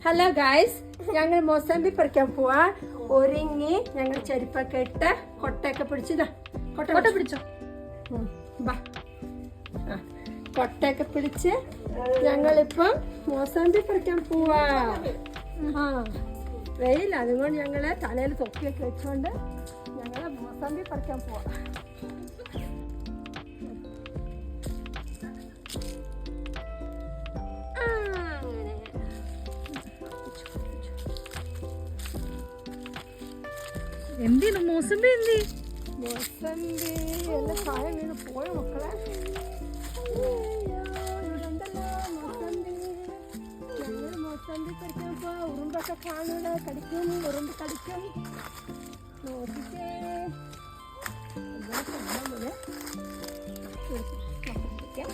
Hello guys, ഞങ്ങൾ മൊസമ്പി പറിക്കാൻ പോവാ. ഒരുങ്ങി ഞങ്ങൾ ചെരുപ്പൊക്കെ ഇട്ട് കൊട്ടയൊക്കെ പിടിച്ചതാ. കൊട്ട പിടിച്ചോ, കൊട്ടയൊക്കെ പിടിച്ച് ഞങ്ങളിപ്പം മൊസമ്പി പറിക്കാൻ പോവാ. വെയില, അതുകൊണ്ട് ഞങ്ങള് തലയിൽ തൊപ്പിയൊക്കെ വെച്ചോണ്ട് ഞങ്ങള് മൊസമ്പി പറിക്കാൻ പോവാ. എന്തിനു മൊസമ്പി മൊസമ്പി എന്നെ കായം വീണ് പോയ മക്കളെ. ഇവിടെന്തല്ലോ മൊസമ്പി. ഞങ്ങൾ മൊസമ്പി പറിക്കാൻ പോവാ. ഉറുമ്പൊക്കെ കാണൂല, കടിക്കും, ഉറുമ്പ് കടിക്കും. നോക്കിക്കേ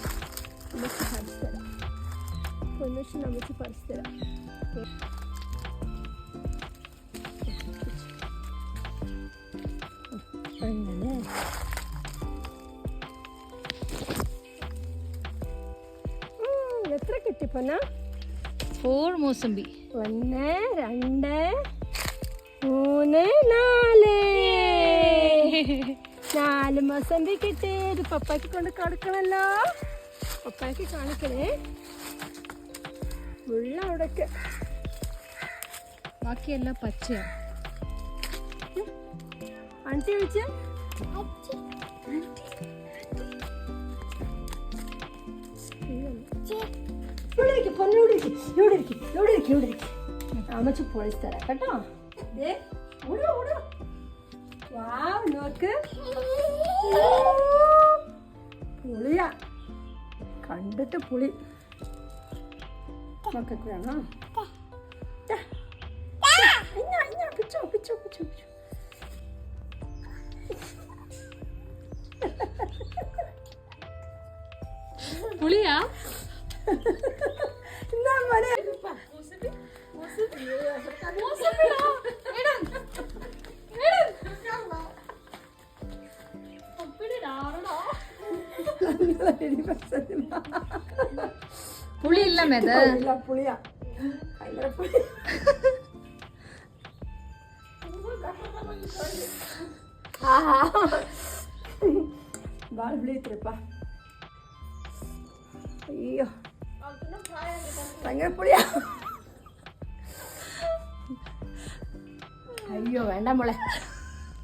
നമുക്ക് പറിച്ചു തരാം. അങ്ങനെ എത്ര കിട്ടിപ്പന്ന? 4 മൊസമ്പി. 1 2 3 4 4 മൊസമ്പി കിട്ടി. ഇത് പപ്പായ്ക്ക് കൊണ്ട് കൊടുക്കണല്ലോ. പപ്പായ്ക്ക് കാണിക്കണേ. ഉള്ള അവിടൊക്കെ ബാക്കിയെല്ലാം പച്ചയാണ്. ആൻറ്റി വിളിച്ച അമ്മച്ച് പൊളിച്ച് തരാം കേട്ടോ. നോക്ക്, പുളിയാ, കണ്ടിട്ട് പുളി. മക്കൾക്ക് വേണോ? പിച്ചോ പിച്ചോ പിച്ചോ പിച്ചോ. പുളിയാ? പുളിയില്ല മേത്. പുളിയാ, ಬಾಳ ಬಿಳಿತ್ರಿಪ್ಪ. ಅಯ್ಯೋ ഭയങ്കര പുളിയാ. അയ്യോ വേണ്ട മോളെ.